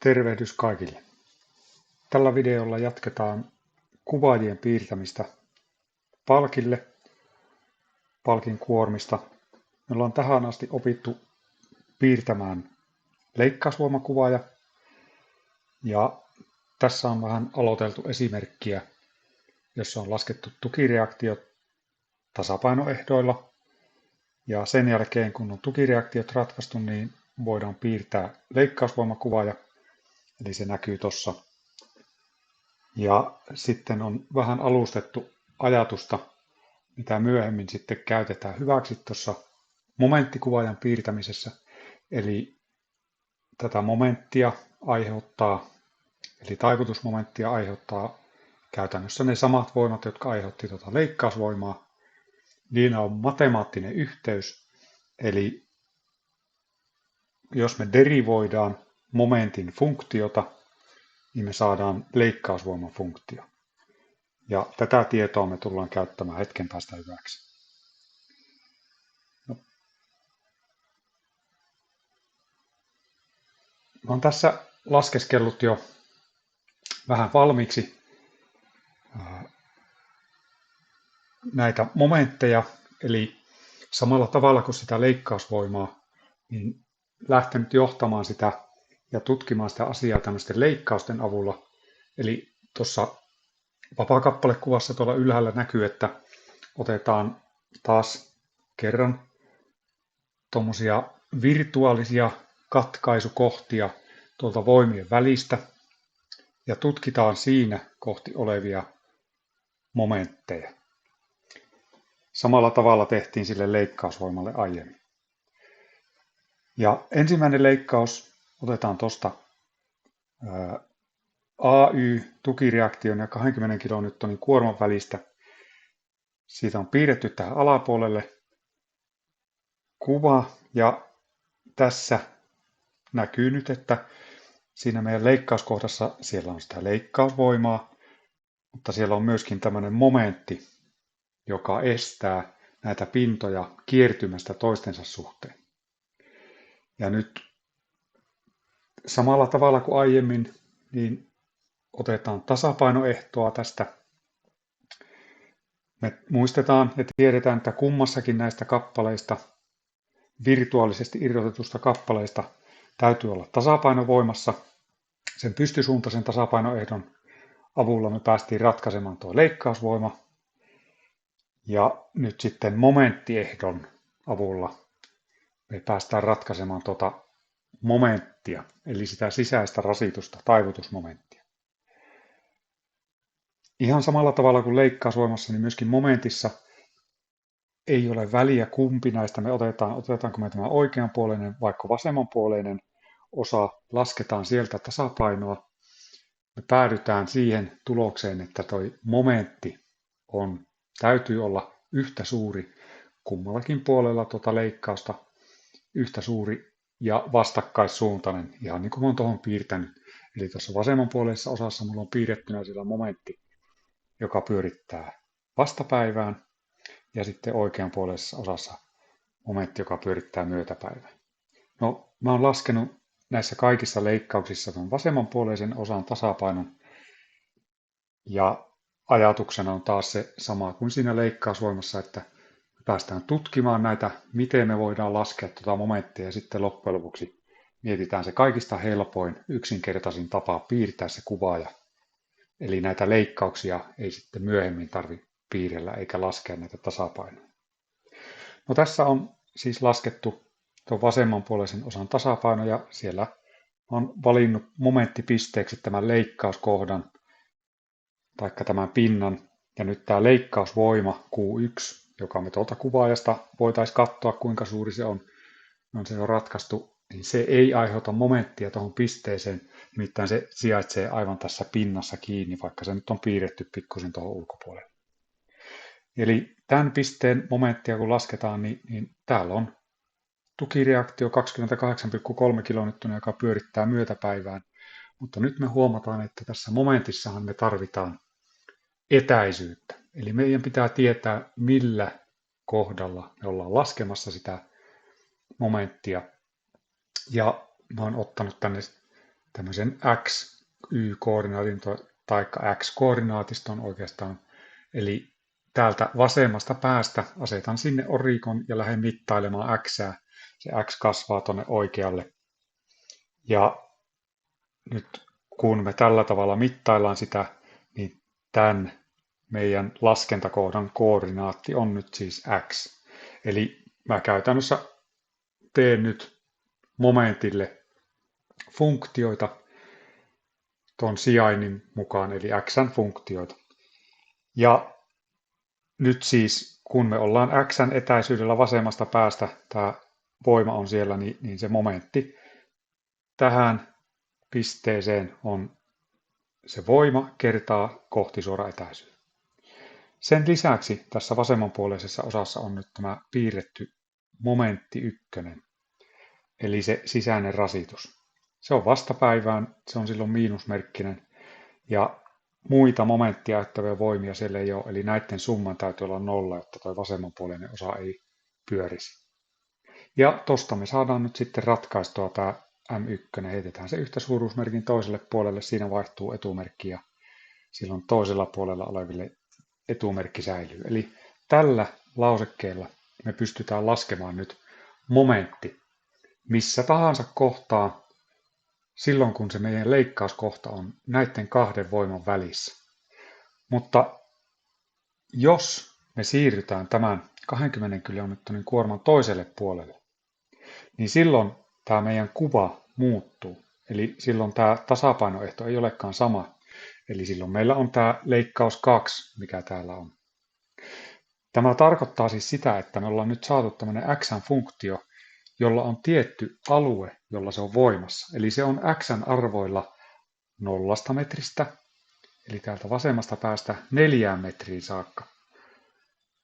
Tervehdys kaikille. Tällä videolla jatketaan kuvaajien piirtämistä palkille, palkin kuormista. Me ollaan tähän asti opittu piirtämään leikkausvoimakuvaaja ja tässä on vähän aloiteltu esimerkkiä, jossa on laskettu tukireaktiot tasapainoehdoilla ja sen jälkeen kun on tukireaktiot ratkaistu, niin voidaan piirtää leikkausvoimakuvaaja, eli se näkyy tuossa. Ja sitten on vähän alustettu ajatusta, mitä myöhemmin sitten käytetään hyväksi tuossa momenttikuvaajan piirtämisessä. Eli tätä momenttia aiheuttaa, eli taivutusmomenttia aiheuttaa käytännössä ne samat voimat, jotka aiheutti tuota leikkausvoimaa. Niillä on matemaattinen yhteys, eli jos me derivoidaan momentin funktiota, niin me saadaan leikkausvoiman funktio. Ja tätä tietoa me tullaan käyttämään hetken päästä hyväksi. Mä oon tässä laskeskellut jo vähän valmiiksi näitä momentteja, eli samalla tavalla kuin sitä leikkausvoimaa, niin lähtenyt johtamaan sitä ja tutkimaan sitä asiaa tämmöisten leikkausten avulla. Eli tuossa vapaakappaлекuvassa tuolla ylhäällä näkyy, että otetaan taas kerran tuommoisia virtuaalisia katkaisukohtia tuolta voimien välistä ja tutkitaan siinä kohti olevia momentteja. Samalla tavalla tehtiin sille leikkausvoimalle aiemmin. Ja ensimmäinen leikkaus otetaan tuosta AY-tukireaktion ja 20 kilonewtonin kuorman välistä. Siitä on piirretty tähän alapuolelle kuva ja tässä näkyy nyt, että siinä meidän leikkauskohdassa siellä on sitä leikkausvoimaa, mutta siellä on myöskin tämmöinen momentti, joka estää näitä pintoja kiertymästä toistensa suhteen. Ja nyt samalla tavalla kuin aiemmin, niin otetaan tasapainoehtoa tästä. Me muistetaan ja tiedetään, että kummassakin näistä kappaleista, virtuaalisesti irrotetusta kappaleista, täytyy olla tasapainovoimassa. Sen pystysuuntaisen tasapainoehdon avulla me päästiin ratkaisemaan tuo leikkausvoima. Ja nyt sitten momenttiehdon avulla me päästään ratkaisemaan tuota momenttia, eli sitä sisäistä rasitusta, taivutusmomenttia. Ihan samalla tavalla kuin leikkausvoimassa, niin myöskin momentissa ei ole väliä kumpi näistä me otetaanko me tämä oikeanpuoleinen vaikka vasemmanpuoleinen osa, lasketaan sieltä tasapainoa. Me päädytään siihen tulokseen, että toi momentti täytyy olla yhtä suuri kummallakin puolella tuota leikkausta, yhtä suuri ja vastakkaissuuntainen, ihan niin kuin olen tuohon piirtänyt. Eli tuossa vasemmanpuoleisessa osassa minulla on piirrettynä sillä momentti, joka pyörittää vastapäivään, ja sitten oikeanpuoleisessa osassa momentti, joka pyörittää myötäpäivään. No, mä oon laskenut näissä kaikissa leikkauksissa tuon vasemmanpuoleisen osan tasapainon, ja ajatuksena on taas se sama kuin siinä leikkausvoimassa, että päästään tutkimaan näitä, miten me voidaan laskea tuota momenttia, ja sitten loppujen lopuksi mietitään se kaikista helpoin, yksinkertaisin tapa piirtää se kuvaaja. Eli näitä leikkauksia ei sitten myöhemmin tarvitse piirrellä eikä laskea näitä tasapainoja. No tässä on siis laskettu tuon vasemmanpuoleisen osan tasapaino ja siellä on valinnut momenttipisteeksi tämän leikkauskohdan taikka tämän pinnan. Ja nyt tämä leikkausvoima Q1, joka me tuolta kuvaajasta voitaisiin katsoa kuinka suuri se on se on ratkaistu, niin se ei aiheuta momenttia tuohon pisteeseen, nimittäin se sijaitsee aivan tässä pinnassa kiinni, vaikka se nyt on piirretty pikkusen tuohon ulkopuolelle. Eli tämän pisteen momenttia kun lasketaan, niin täällä on tukireaktio 28,3 kilonewtonia, joka pyörittää myötäpäivään, mutta nyt me huomataan, että tässä momentissahan me tarvitaan etäisyyttä. Eli meidän pitää tietää, millä kohdalla me ollaan laskemassa sitä momenttia. Ja mä oon ottanut tänne tämmöisen XY-koordinaatin tai X-koordinaatiston oikeastaan. Eli täältä vasemmasta päästä asetan sinne orikon ja lähden mittailemaan Xää. Se X kasvaa tuonne oikealle. Ja nyt kun me tällä tavalla mittaillaan sitä, niin tämän meidän laskentakohdan koordinaatti on nyt siis X. Eli mä käytännössä teen nyt momentille funktioita tuon sijainnin mukaan, eli xn funktioita. Ja nyt siis, kun me ollaan xn etäisyydellä vasemmasta päästä, tämä voima on siellä, niin se momentti tähän pisteeseen on se voima kertaa kohtisuora etäisyys. Sen lisäksi tässä vasemmanpuoleisessa osassa on nyt tämä piirretty momentti 1, eli se sisäinen rasitus. Se on vastapäivään, se on silloin miinusmerkkinen, ja muita momenttia ajattavia voimia siellä ei ole, eli näiden summan täytyy olla 0, jotta tuo vasemmanpuoleinen osa ei pyörisi. Ja tosta me saadaan nyt sitten ratkaistua tämä M1, heitetään se yhtä suuruusmerkin toiselle puolelle, siinä vaihtuu etumerkki ja silloin toisella puolella oleville etumerkki säilyy. Eli tällä lausekkeella me pystytään laskemaan nyt momentti missä tahansa kohtaa silloin, kun se meidän leikkauskohta on näiden kahden voiman välissä. Mutta jos me siirrytään tämän 20 kilonewtonin kuorman toiselle puolelle, niin silloin tämä meidän kuva muuttuu. Eli silloin tämä tasapainoehto ei olekaan sama. Eli silloin meillä on tämä leikkaus 2, mikä täällä on. Tämä tarkoittaa siis sitä, että me ollaan nyt saatu tämmöinen x-funktio, jolla on tietty alue, jolla se on voimassa. Eli se on x-arvoilla 0 metristä, eli täältä vasemmasta päästä 4 metriin saakka.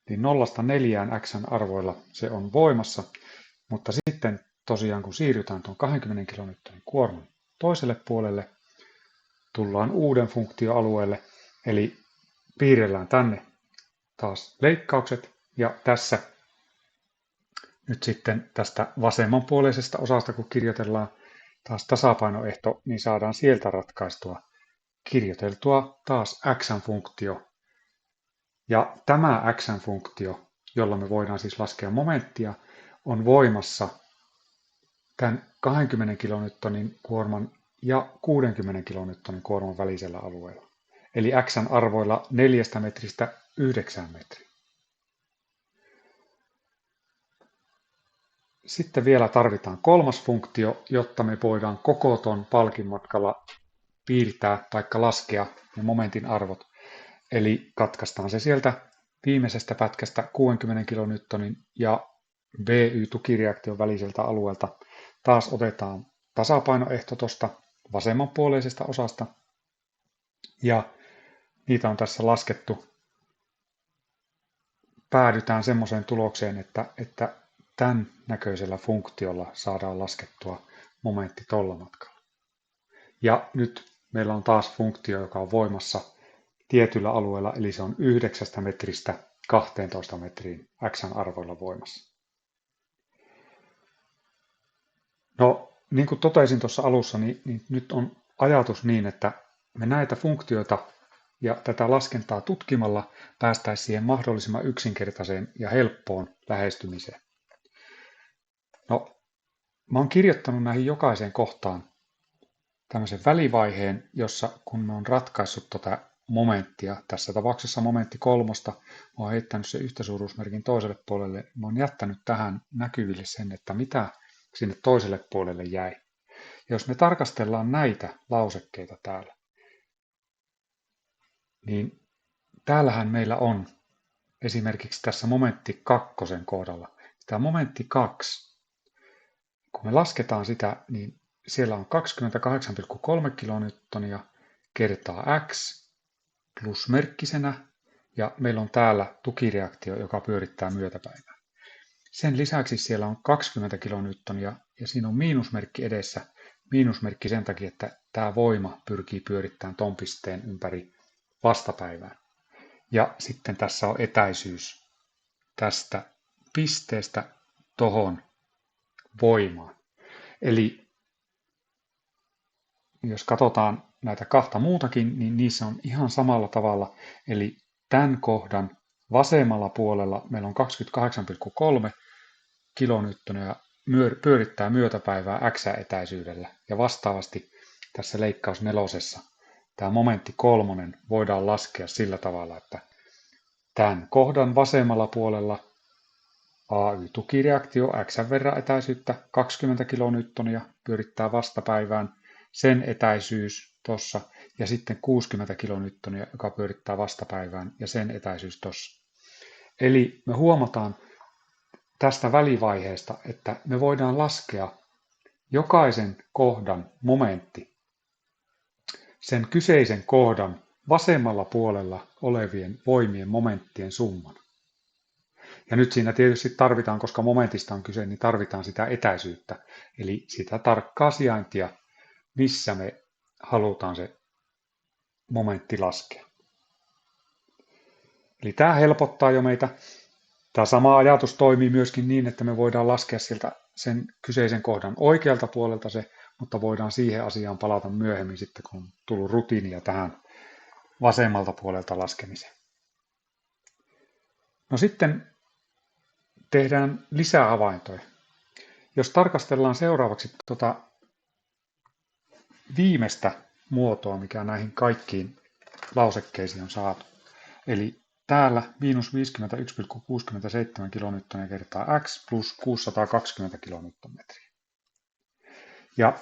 Niin 0–4 x-arvoilla se on voimassa, mutta sitten tosiaan kun siirrytään tuon 20 kilonewtonin kuorman toiselle puolelle, tullaan uuden funktioalueelle, eli piirrellään tänne taas leikkaukset, ja tässä nyt sitten tästä vasemmanpuoleisesta osasta, kun kirjoitellaan taas tasapainoehto, niin saadaan sieltä ratkaistua kirjoiteltua taas x-funktio. Ja tämä x-funktio, jolla me voidaan siis laskea momenttia, on voimassa tämän 20 kilonewtonin kuorman ja 60 kilonewtonin kuorman välisellä alueella. Eli x:n arvoilla 4 metristä 9 metriä. Sitten vielä tarvitaan kolmas funktio, jotta me voidaan koko ton palkin matkalla piirtää tai laskea ne momentin arvot. Eli katkaistaan se sieltä viimeisestä pätkästä 60 kilonewtonin ja VY-tukireaktion väliseltä alueelta. Taas otetaan tasapainoehto tuosta vasemmanpuoleisesta osasta. Ja niitä on tässä laskettu. Päädytään semmoiseen tulokseen, että tämän näköisellä funktiolla saadaan laskettua momentti tuolla matkalla. Ja nyt meillä on taas funktio, joka on voimassa tietyllä alueella, eli se on 9 metristä 12 metriin x:n arvoilla voimassa. No, niin kuin totesin tuossa alussa, niin nyt on ajatus niin, että me näitä funktioita ja tätä laskentaa tutkimalla päästäisiin siihen mahdollisimman yksinkertaiseen ja helppoon lähestymiseen. No, mä oon kirjoittanut näihin jokaiseen kohtaan tämmöisen välivaiheen, jossa kun mä oon ratkaissut tätä momenttia, tässä tapauksessa momentti 3, mä oon heittänyt sen yhtäsuuruusmerkin toiselle puolelle, mä oon jättänyt tähän näkyville sen, että mitä sinne toiselle puolelle jäi. Ja jos me tarkastellaan näitä lausekkeita täällä, niin täällähän meillä on esimerkiksi tässä momentti 2 kohdalla, tämä momentti 2, kun me lasketaan sitä, niin siellä on 28,3 kilonewtonia kertaa x plusmerkkisenä, ja meillä on täällä tukireaktio, joka pyörittää myötäpäivää. Sen lisäksi siellä on 20 kilonewtonia, ja siinä on miinusmerkki edessä. Miinusmerkki sen takia, että tämä voima pyrkii pyörittämään ton pisteen ympäri vastapäivään. Ja sitten tässä on etäisyys tästä pisteestä tohon voimaan. Eli jos katsotaan näitä kahta muutakin, niin niissä on ihan samalla tavalla. Eli tämän kohdan vasemmalla puolella meillä on 28,3 kilonewtonia pyörittää myötäpäivää x-etäisyydellä. Ja vastaavasti tässä leikkaus nelosessa tämä momentti 3 voidaan laskea sillä tavalla, että tämän kohdan vasemmalla puolella AY-tukireaktio x verran etäisyyttä 20 kilonewtonia pyörittää vastapäivään, sen etäisyys tuossa ja sitten 60 kilonewtonia, joka pyörittää vastapäivään ja sen etäisyys tuossa. Eli me huomataan tästä välivaiheesta, että me voidaan laskea jokaisen kohdan momentti sen kyseisen kohdan vasemmalla puolella olevien voimien momenttien summan. Ja nyt siinä tietysti tarvitaan, koska momentista on kyse, niin tarvitaan sitä etäisyyttä, eli sitä tarkkaa sijaintia, missä me halutaan se momentti laskea. Eli tämä helpottaa jo meitä. Tämä sama ajatus toimii myöskin niin, että me voidaan laskea sieltä sen kyseisen kohdan oikealta puolelta se, mutta voidaan siihen asiaan palata myöhemmin sitten, kun on tullut rutiinia tähän vasemmalta puolelta laskemiseen. No sitten tehdään lisää havaintoja. Jos tarkastellaan seuraavaksi tuota viimeistä muotoa, mikä näihin kaikkiin lausekkeisiin on saatu. Eli täällä miinus 51,67 kilonewtonia kertaa x plus 620 kilonewtonmetriä. Ja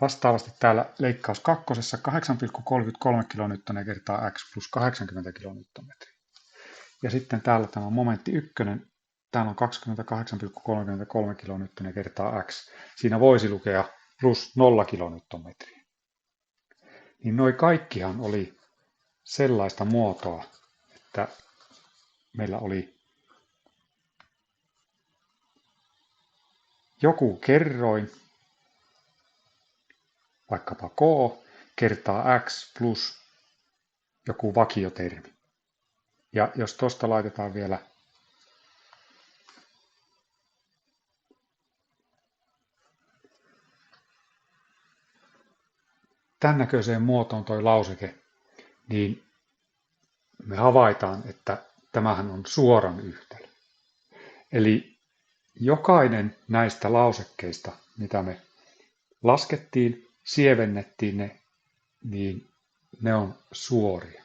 vastaavasti täällä leikkaus kakkosessa 8,33 kilonewtonia kertaa x plus 80 kilonewtonmetriä. Ja sitten täällä tämä momentti 1, täällä on 28,33 kilonewtonia kertaa x. Siinä voisi lukea plus 0 kilonewtonmetriä. Niin noi kaikkihan oli sellaista muotoa, että meillä oli joku kerroin, vaikkapa k, kertaa x plus joku vakiotermi. Ja jos tuosta laitetaan vielä tämän näköiseen muotoon toi lauseke, niin me havaitaan, että tämähän on suoran yhtälö. Eli jokainen näistä lausekkeista, mitä me laskettiin, sievennettiin ne, niin ne on suoria.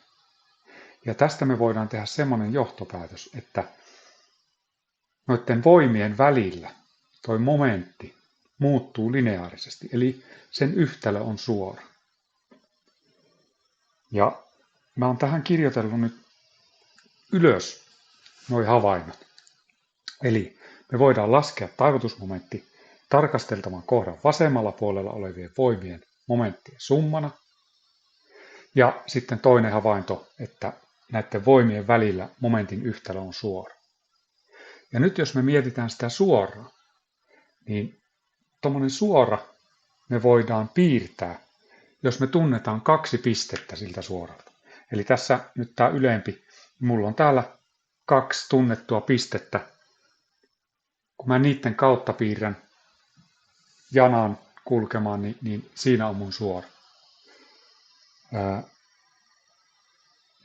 Ja tästä me voidaan tehdä semmoinen johtopäätös, että noiden voimien välillä toi momentti muuttuu lineaarisesti, eli sen yhtälö on suora. Ja mä oon tähän kirjoitellut nyt ylös nuo havainnot. Eli me voidaan laskea taivutusmomentti tarkasteltavan kohdan vasemmalla puolella olevien voimien momenttien summana. Ja sitten toinen havainto, että näiden voimien välillä momentin yhtälö on suora. Ja nyt jos me mietitään sitä suoraa, niin tuommoinen suora me voidaan piirtää, jos me tunnetaan 2 pistettä siltä suoralta. Eli tässä nyt tämä ylempi, mulla on täällä 2 tunnettua pistettä. Kun mä niiden kautta piirrän janan kulkemaan, niin siinä on mun suora.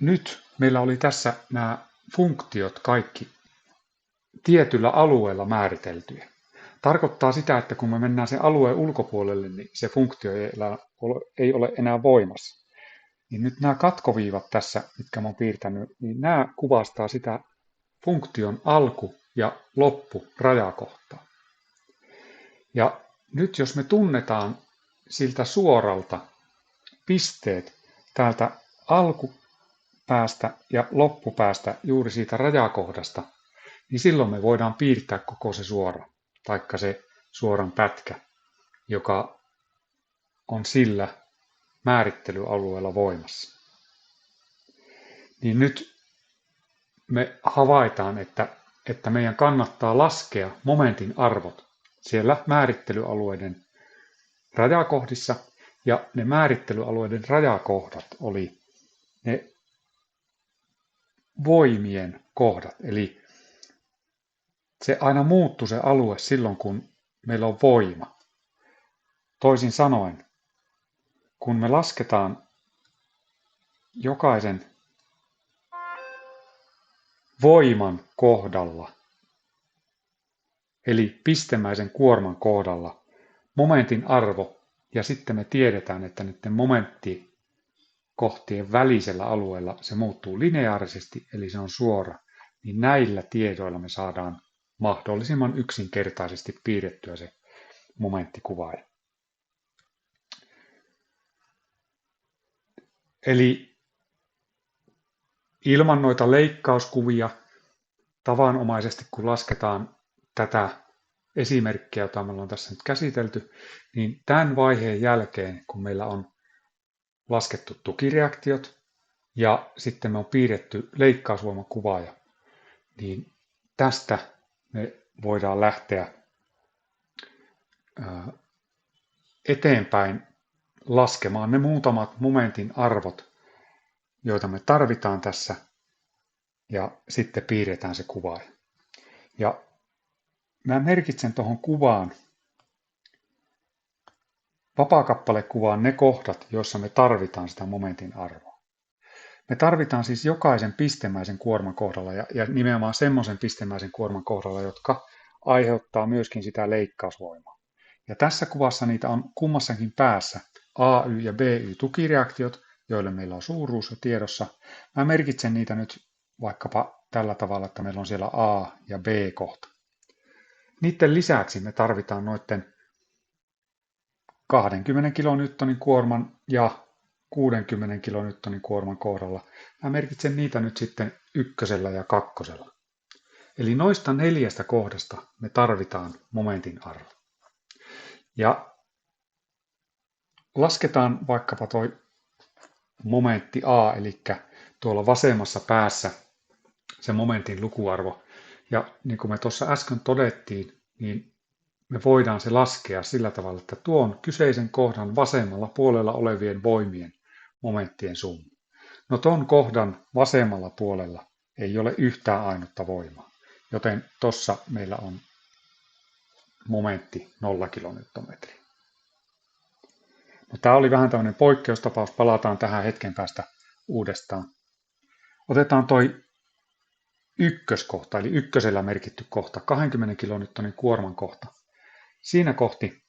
Nyt meillä oli tässä nämä funktiot kaikki tietyllä alueella määriteltyjä. Tarkoittaa sitä, että kun me mennään sen alueen ulkopuolelle, niin se funktio ei ole enää voimassa. Niin nyt nämä katkoviivat tässä, mitkä mä oon piirtänyt, niin nämä kuvastaa sitä funktion alku- ja loppu-rajakohtaa. Ja nyt jos me tunnetaan siltä suoralta pisteet täältä alkupäästä ja loppupäästä juuri siitä rajakohdasta, niin silloin me voidaan piirtää koko se suora, taikka se suoran pätkä, joka on sillä määrittelyalueella voimassa. Niin nyt me havaitaan, että meidän kannattaa laskea momentin arvot siellä määrittelyalueiden rajakohdissa, ja ne määrittelyalueiden rajakohdat oli ne voimien kohdat, eli se aina muuttuu se alue silloin, kun meillä on voima. Toisin sanoen, kun me lasketaan jokaisen voiman kohdalla, eli pistemäisen kuorman kohdalla, momentin arvo, ja sitten me tiedetään, että niiden momenttikohtien välisellä alueella se muuttuu lineaarisesti, eli se on suora, niin näillä tiedoilla me saadaan mahdollisimman yksinkertaisesti piirrettyä se momenttikuvaaja. Eli ilman noita leikkauskuvia tavanomaisesti, kun lasketaan tätä esimerkkiä, jota me ollaan tässä nyt käsitelty, niin tämän vaiheen jälkeen, kun meillä on laskettu tukireaktiot ja sitten me on piirretty leikkausvoimakuvaaja, niin tästä me voidaan lähteä eteenpäin laskemaan ne muutamat momentin arvot, joita me tarvitaan tässä, ja sitten piirretään se kuvaaja. Ja mä merkitsen tuohon kuvaan, vapaakappaлекuvaan ne kohdat, joissa me tarvitaan sitä momentin arvoa. Me tarvitaan siis jokaisen pistemäisen kuorman kohdalla ja nimenomaan semmoisen pistemäisen kuorman kohdalla, jotka aiheuttaa myöskin sitä leikkausvoimaa. Ja tässä kuvassa niitä on kummassakin päässä AY- ja BY-tukireaktiot, joille meillä on suuruus jo tiedossa. Mä merkitsen niitä nyt vaikkapa tällä tavalla, että meillä on siellä A- ja B-kohta. Niiden lisäksi me tarvitaan noiden 20 kilonewtonin kuorman ja 60 kilonewtonin kuorman kohdalla. Mä merkitsen niitä nyt sitten 1. ja 2. Eli noista 4 kohdasta me tarvitaan momentin arvo. Ja lasketaan vaikkapa toi momentti A, eli tuolla vasemmassa päässä se momentin lukuarvo. Ja niin kuin me tuossa äsken todettiin, niin me voidaan se laskea sillä tavalla, että tuon kyseisen kohdan vasemmalla puolella olevien voimien momenttien summa. No tuon kohdan vasemmalla puolella ei ole yhtään ainutta voimaa, joten tuossa meillä on momentti 0 kilonewtonmetriä. No, tämä oli vähän tämmöinen poikkeustapaus, palataan tähän hetken päästä uudestaan. Otetaan toi ykköskohta, eli 1. merkitty kohta, 20 kilonewtonin kuorman kohta. Siinä kohti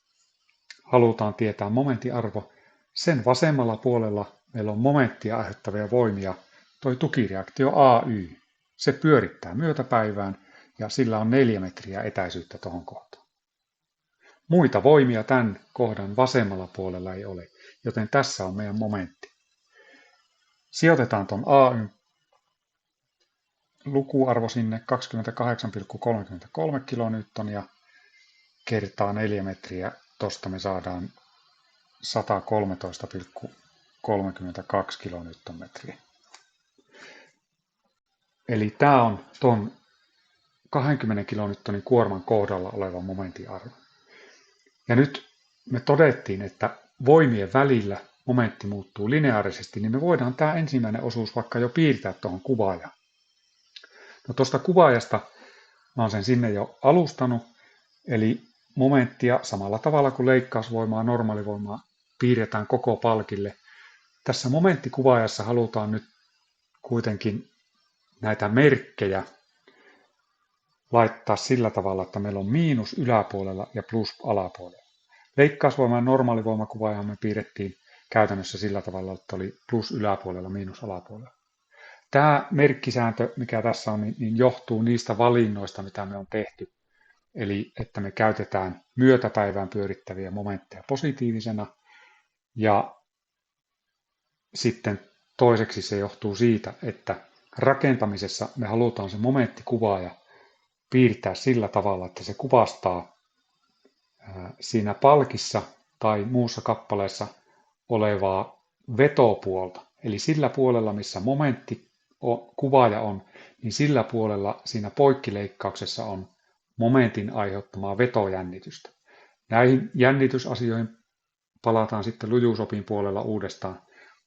halutaan tietää momentin arvo. Sen vasemmalla puolella meillä on momenttia aiheuttavia voimia, toi tukireaktio AY. Se pyörittää myötäpäivään ja sillä on 4 metriä etäisyyttä tuohon kohtaan. Muita voimia tämän kohdan vasemmalla puolella ei ole, joten tässä on meidän momentti. Sijoitetaan tuon AYn lukuarvo sinne 28,33 kilonewtonia kertaa 4 metriä. Tuosta me saadaan 113,32 kilonewtonmetriä. Eli tämä on tuon 20 kilonewtonin kuorman kohdalla oleva momentin arvo. Ja nyt me todettiin, että voimien välillä momentti muuttuu lineaarisesti, niin me voidaan tämä ensimmäinen osuus vaikka jo piirtää tuohon kuvaajaan. No tuosta kuvaajasta mä oon sen sinne jo alustanut, eli momenttia samalla tavalla kuin leikkausvoimaa, normaalivoimaa piirretään koko palkille. Tässä momenttikuvaajassa halutaan nyt kuitenkin näitä merkkejä laittaa sillä tavalla, että meillä on miinus yläpuolella ja plus alapuolella. Leikkausvoima ja normaalivoimakuvaajahan me piirrettiin käytännössä sillä tavalla, että oli plus yläpuolella, miinus alapuolella. Tämä merkkisääntö, mikä tässä on, niin johtuu niistä valinnoista, mitä me on tehty. Eli että me käytetään myötäpäivään pyörittäviä momentteja positiivisena. Ja sitten toiseksi se johtuu siitä, että rakentamisessa me halutaan se momenttikuvaaja piirtää sillä tavalla, että se kuvastaa siinä palkissa tai muussa kappaleessa olevaa vetopuolta. Eli sillä puolella, missä momenttikuvaaja on, niin sillä puolella siinä poikkileikkauksessa on momentin aiheuttamaa vetojännitystä. Näihin jännitysasioihin palataan sitten lujuusopin puolella uudestaan,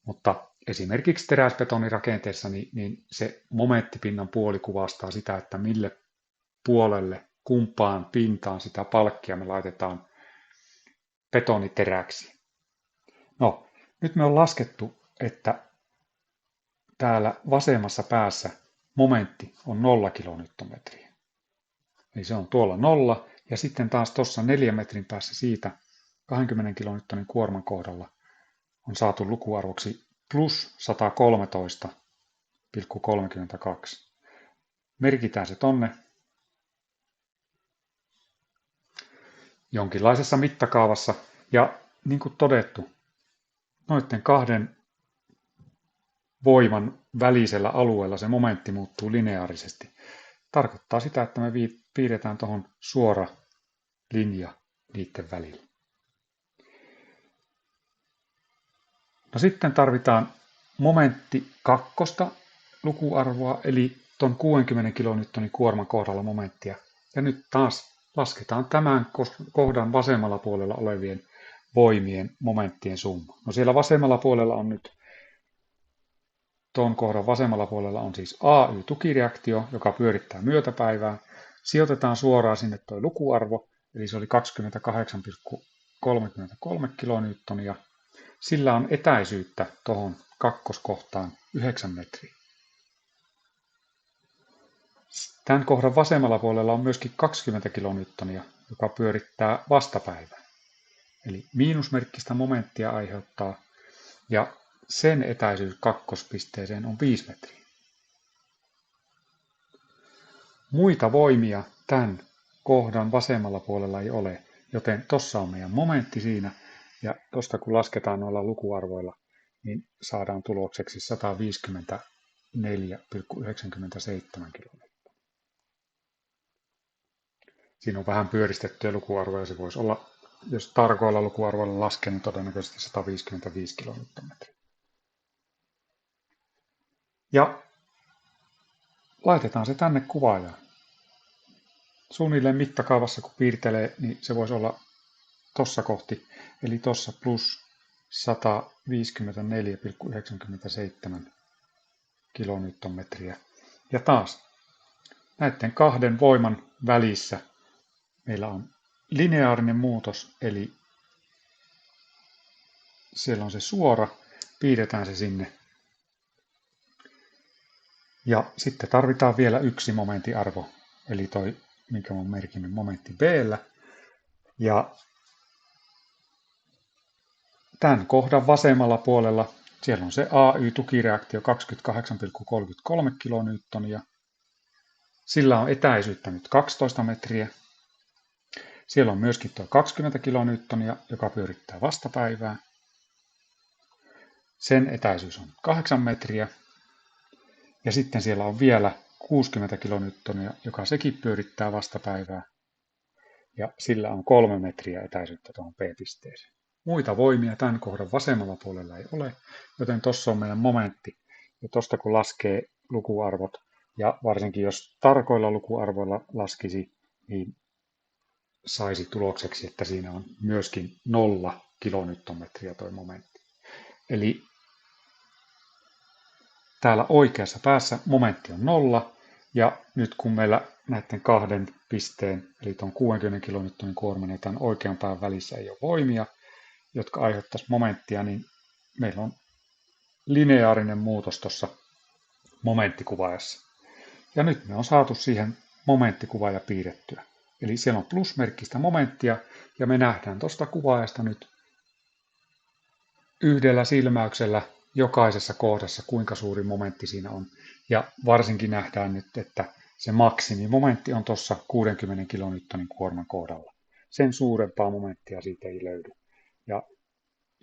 mutta esimerkiksi teräsbetonirakenteessa niin se momenttipinnan puoli kuvastaa sitä, että mille puolelle, kumpaan pintaan sitä palkkia me laitetaan betoniteräksi. No, Nyt me on laskettu, että täällä vasemmassa päässä momentti on 0 kilonewtonmetriä. Eli se on tuolla 0, ja sitten taas tuossa 4 metrin päässä siitä 20 kilonewtonin kuorman kohdalla on saatu lukuarvoksi plus 113,32. Merkitään se tonne jonkinlaisessa mittakaavassa, ja niin kuin todettu, noiden kahden voiman välisellä alueella se momentti muuttuu lineaarisesti. Tarkoittaa sitä, että me piirretään tuohon suora linja niiden välillä. No sitten tarvitaan momentti kakkosta lukuarvoa, eli tuon 60 kilonewtonin kuorman kohdalla momenttia. Ja nyt taas lasketaan tämän kohdan vasemmalla puolella olevien voimien momenttien summa. No siellä vasemmalla puolella on nyt, tuon kohdan vasemmalla puolella on siis AY-tukireaktio, joka pyörittää myötäpäivää. Sijoitetaan suoraan sinne tuo lukuarvo, eli se oli 28,33 kilonewtonia. Sillä on etäisyyttä tuohon kakkoskohtaan 9 metriä. Tämän kohdan vasemmalla puolella on myöskin 20 kilonewtonia, joka pyörittää vastapäivää. Eli miinusmerkkistä momenttia aiheuttaa, ja sen etäisyys kakkospisteeseen on 5 metriä. Muita voimia tämän kohdan vasemmalla puolella ei ole, joten tuossa on meidän momentti siinä, ja tuosta kun lasketaan noilla lukuarvoilla, niin saadaan tulokseksi 154,97 kilometriä. Siinä on vähän pyöristettyjä lukuarvoja, se voisi olla, jos tarkoilla lukuarvoilla laskee, niin todennäköisesti 155 kilonewtonmetriä. Ja laitetaan se tänne kuvaajaan. Suunnilleen mittakaavassa kun piirtelee, niin se voisi olla tossa kohti, eli tossa plus 154,97 kilonewtonmetriä. Ja taas näiden kahden voiman välissä meillä on lineaarinen muutos, eli siellä on se suora, piirretään se sinne. Ja sitten tarvitaan vielä yksi momentiarvo, eli toi, minkä on merkinnyt momentti B:llä. Ja tämän kohdan vasemmalla puolella siellä on se AY-tukireaktio 28,33 kilonewtonia. Sillä on etäisyyttä nyt 12 metriä. Siellä on myöskin tuo 20 kilonewtonia, joka pyörittää vastapäivää. Sen etäisyys on 8 metriä. Ja sitten siellä on vielä 60 kilonewtonia, joka sekin pyörittää vastapäivää. Ja sillä on 3 metriä etäisyyttä tuohon P-pisteeseen. Muita voimia tämän kohdan vasemmalla puolella ei ole, joten tuossa on meidän momentti. Ja tuosta kun laskee lukuarvot, ja varsinkin jos tarkoilla lukuarvoilla laskisi, niin saisi tulokseksi, että siinä on myöskin 0 kilonewtonmetriä tuo momentti. Eli täällä oikeassa päässä momentti on 0, ja nyt kun meillä näiden kahden pisteen, eli tuon 60 kilonewtonin kuorman ja tämän oikean pään välissä ei ole voimia, jotka aiheuttaisi momenttia, niin meillä on lineaarinen muutos tuossa momenttikuvaajassa. Ja nyt me on saatu siihen momenttikuvaaja piirrettyä. Eli siellä on plusmerkkistä momenttia, ja me nähdään tuosta kuvaajasta nyt yhdellä silmäyksellä jokaisessa kohdassa, kuinka suuri momentti siinä on. Ja varsinkin nähdään nyt, että se maksimimomentti on tuossa 60 kilonewtonin kuorman kohdalla. Sen suurempaa momenttia siitä ei löydy. Ja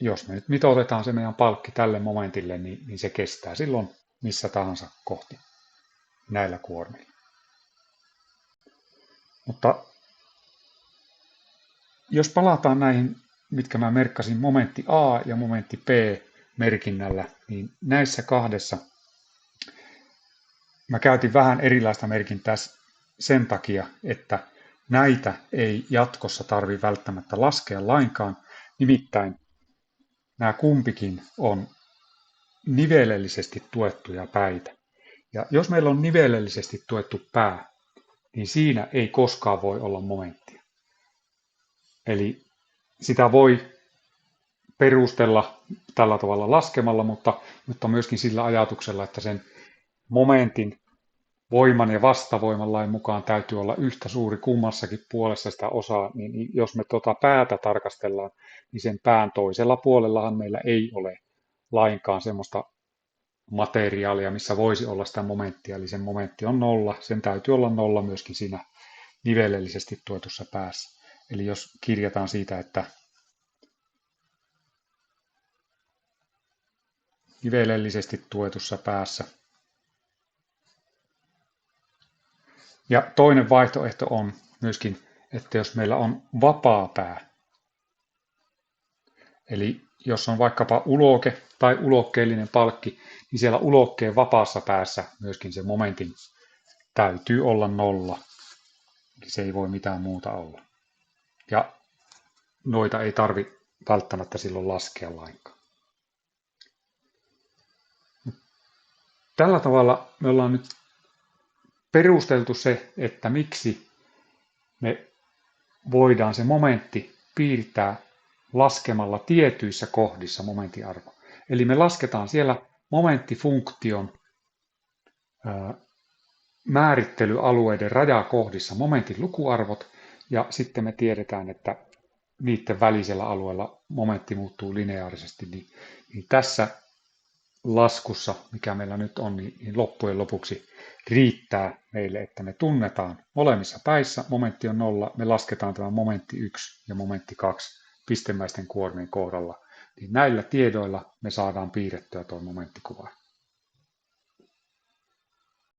jos me nyt mitoitetaan se meidän palkki tälle momentille, niin se kestää silloin missä tahansa kohti näillä kuormilla. Mutta jos palataan näihin, mitkä mä merkkasin momentti A ja momentti P merkinnällä, niin näissä kahdessa mä käytin vähän erilaista merkintää sen takia, että näitä ei jatkossa tarvitse välttämättä laskea lainkaan. Nimittäin nämä kumpikin on nivelellisesti tuettuja päitä. Ja jos meillä on nivelellisesti tuettu pää, niin siinä ei koskaan voi olla momenttia. Eli sitä voi perustella tällä tavalla laskemalla, mutta myöskin sillä ajatuksella, että sen momentin voiman ja vastavoiman lain mukaan täytyy olla yhtä suuri kummassakin puolessa sitä osaa, niin jos me tuota päätä tarkastellaan, niin sen pään toisella puolellahan meillä ei ole lainkaan semmoista materiaalia, missä voisi olla sitä momenttia, eli sen momentti on nolla, sen täytyy olla nolla myöskin siinä nivelellisesti tuetussa päässä. Eli jos kirjataan siitä, että nivelellisesti tuetussa päässä. Ja toinen vaihtoehto on myöskin, että jos meillä on vapaa pää, eli jos on vaikkapa uloke tai ulokkeellinen palkki, niin siellä ulokkeen vapaassa päässä myöskin se momentin täytyy olla nolla. Eli se ei voi mitään muuta olla. Ja noita ei tarvi välttämättä silloin laskea lainkaan. Tällä tavalla me ollaan nyt perusteltu se, että miksi me voidaan se momentti piirtää laskemalla tietyissä kohdissa momenttiarvo. Eli me lasketaan siellä momenttifunktion määrittelyalueiden rajakohdissa momentin lukuarvot, ja sitten me tiedetään, että niiden välisellä alueella momentti muuttuu lineaarisesti, niin tässä laskussa, mikä meillä nyt on, niin loppujen lopuksi riittää meille, että me tunnetaan molemmissa päissä, momentti on nolla, me lasketaan tämä momentti 1 ja momentti 2 pistemäisten kuormien kohdalla, niin näillä tiedoilla me saadaan piirrettyä tuo momenttikuva.